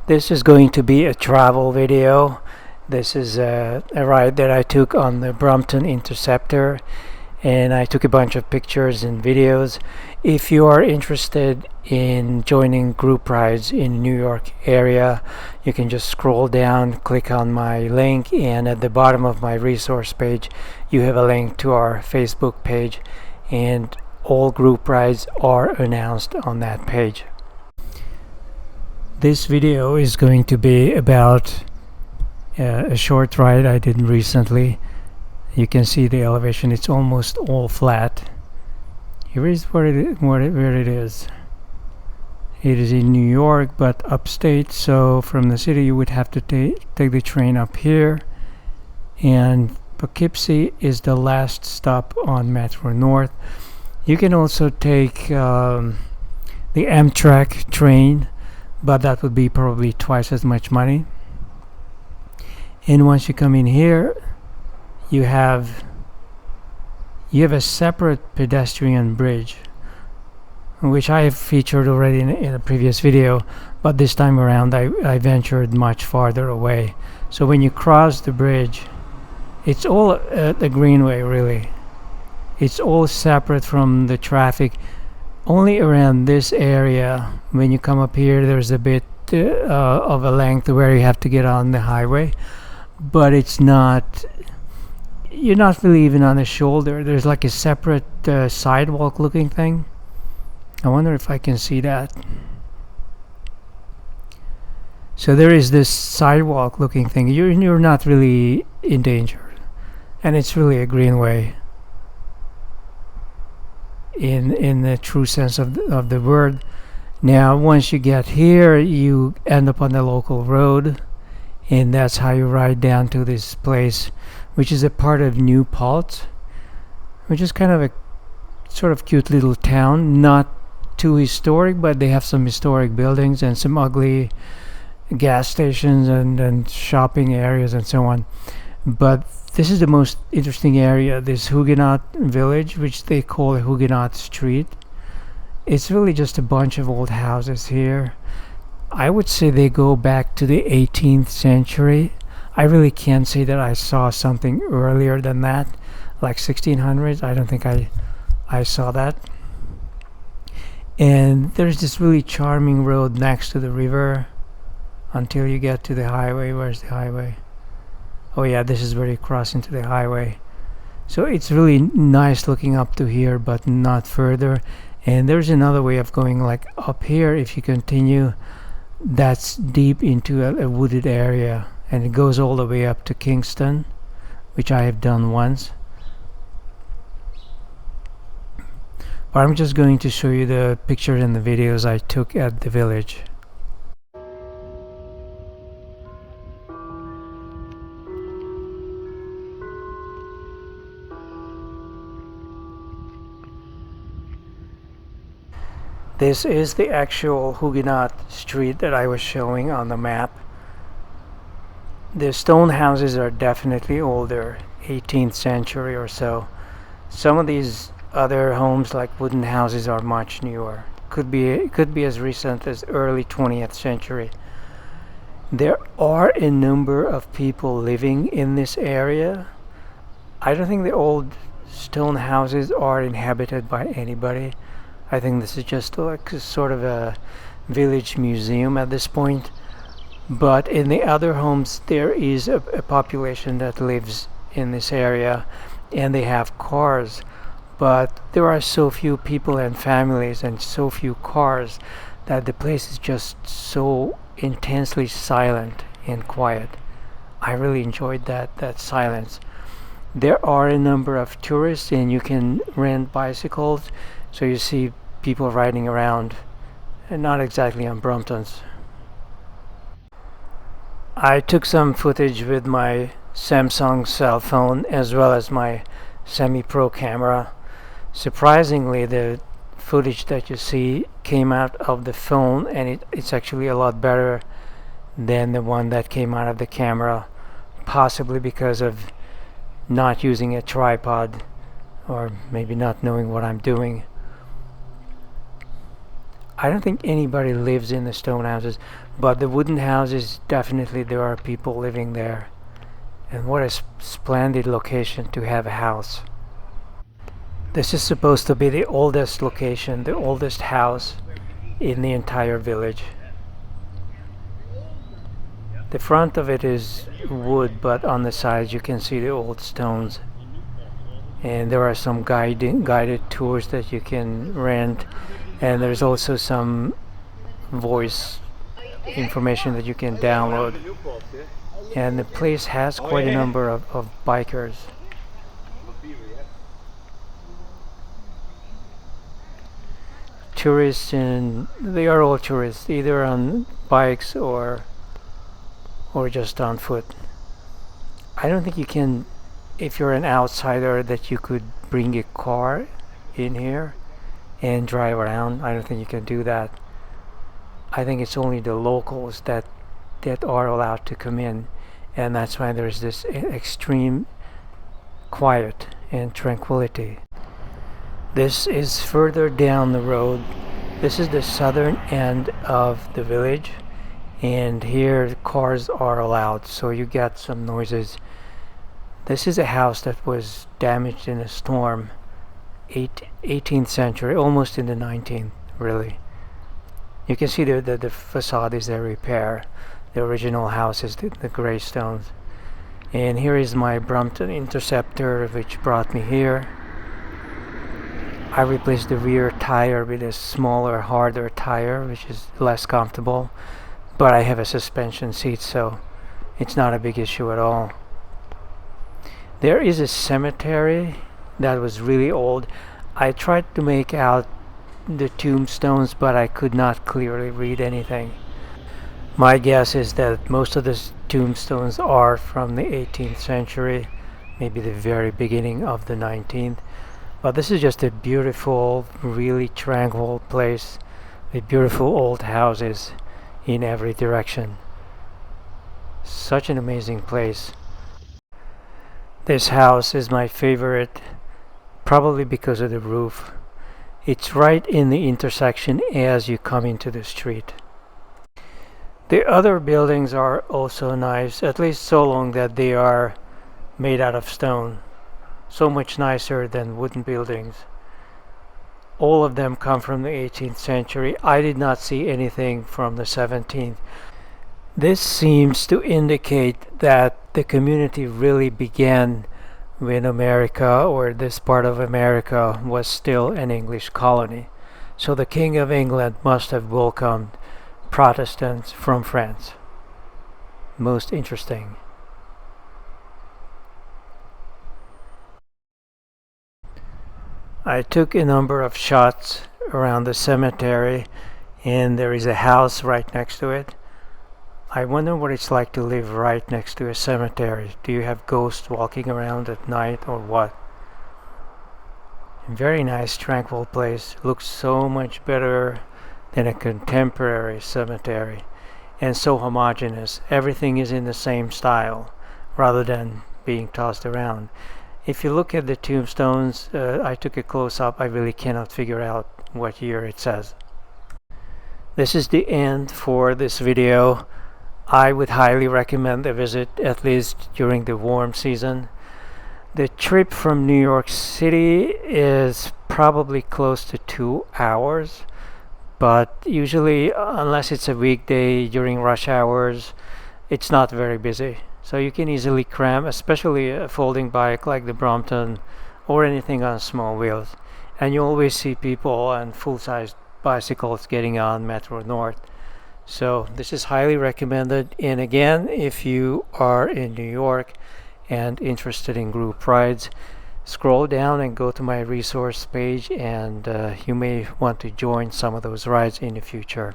This is going to be a travel video. This is a ride that I took on the Brompton Interceptor, and I took a bunch of pictures and videos. If you are interested in joining group rides in New York area, you can just scroll down, click on my link, and at the bottom of my resource page you have a link to our Facebook page, and all group rides are announced on that page. This video is going to be about a short ride I did recently. You can see the elevation, it's almost all flat. Here is where it is. It is in New York, but upstate, so from the city you would have to take the train up here, and Poughkeepsie is the last stop on Metro North. You can also take the Amtrak train, but that would be probably twice as much money. And once you come in here, you have a separate pedestrian bridge, which I have featured already in a previous video, but this time around I ventured much farther away. So when you cross the bridge, it's all the greenway, really. It's all separate from the traffic. Only around this area, when you come up here, there's a bit of a length where you have to get on the highway, but it's not, you're not really even on the shoulder. There's like a separate sidewalk looking thing. I wonder if I can see that. So there is this sidewalk looking thing. You're not really in danger, and it's really a greenway in the true sense of the word. Now once you get here, you end up on the local road, and that's how you ride down to this place, which is a part of New Paltz, which is kind of a sort of cute little town, not too historic, but they have some historic buildings and some ugly gas stations and shopping areas and so on. But this is the most interesting area, this Huguenot village, which they call Huguenot Street. It's really just a bunch of old houses here. I would say they go back to the 18th century. I really can't say that I saw something earlier than that, like 1600s. I don't think I saw that. And there's this really charming road next to the river until you get to the highway. Where's the highway? Oh yeah, this is where you cross into the highway. So it's really nice looking up to here, but not further. And there's another way of going, like up here, if you continue, that's deep into a wooded area, and it goes all the way up to Kingston, which I have done once. But I'm just going to show you the pictures and the videos I took at the village. This is the actual Huguenot Street that I was showing on the map. The stone houses are definitely older, 18th century or so. Some of these other homes, like wooden houses, are much newer. Could be as recent as early 20th century. There are a number of people living in this area. I don't think the old stone houses are inhabited by anybody. I think this is just like sort of a village museum at this point. But in the other homes, there is a population that lives in this area, and they have cars. But there are so few people and families and so few cars that the place is just so intensely silent and quiet. I really enjoyed that silence. There are a number of tourists, and you can rent bicycles, so you see people riding around, and not exactly on Bromptons. I took some footage with my Samsung cell phone as well as my semi-pro camera. Surprisingly, the footage that you see came out of the phone, and it's actually a lot better than the one that came out of the camera, possibly because of not using a tripod, or maybe not knowing what I'm doing. I don't think anybody lives in the stone houses. But the wooden houses, definitely there are people living there. And what a splendid location to have a house. This is supposed to be the oldest location, the oldest house in the entire village. The front of it is wood, but on the sides you can see the old stones. And there are some guided tours that you can rent, and there's also some voice information that you can download. And the place has quite a number of bikers. Tourists, and they are all tourists, either on bikes or just on foot. I don't think you can, if you're an outsider, that you could bring a car in here and drive around. I don't think you can do that. I think it's only the locals that are allowed to come in, and that's why there's this extreme quiet and tranquility. This is further down the road. This is the southern end of the village, and here cars are allowed, so you get some noises. This is a house that was damaged in a storm, 18th century, almost in the 19th, really. You can see the facade is a repair. The original house is the gray stones. And here is my Brompton Interceptor, which brought me here. I replaced the rear tire with a smaller, harder tire, which is less comfortable. But I have a suspension seat, so it's not a big issue at all. There is a cemetery that was really old. I tried to make out the tombstones, but I could not clearly read anything. My guess is that most of the tombstones are from the 18th century, maybe the very beginning of the 19th. But this is just a beautiful, really tranquil place with beautiful old houses in every direction. Such an amazing place. This house is my favorite, probably because of the roof. It's right in the intersection as you come into the street. The other buildings are also nice, at least so long that they are made out of stone. So much nicer than wooden buildings. All of them come from the 18th century. I did not see anything from the 17th. This seems to indicate that the community really began when America, or this part of America, was still an English colony. So the King of England must have welcomed Protestants from France. Most interesting. I took a number of shots around the cemetery, and there is a house right next to it. I wonder what it's like to live right next to a cemetery. Do you have ghosts walking around at night or what? Very nice, tranquil place. Looks so much better than a contemporary cemetery, and so homogeneous. Everything is in the same style rather than being tossed around. If you look at the tombstones, I took a close-up. I really cannot figure out what year it says. This is the end for this video. I would highly recommend a visit, at least during the warm season. The trip from New York City is probably close to 2 hours, but usually, unless it's a weekday during rush hours, it's not very busy. So you can easily cram, especially a folding bike like the Brompton or anything on small wheels. And you always see people on full-size bicycles getting on Metro North. So this is highly recommended. And again, if you are in New York and interested in group rides, scroll down and go to my resource page, and you may want to join some of those rides in the future.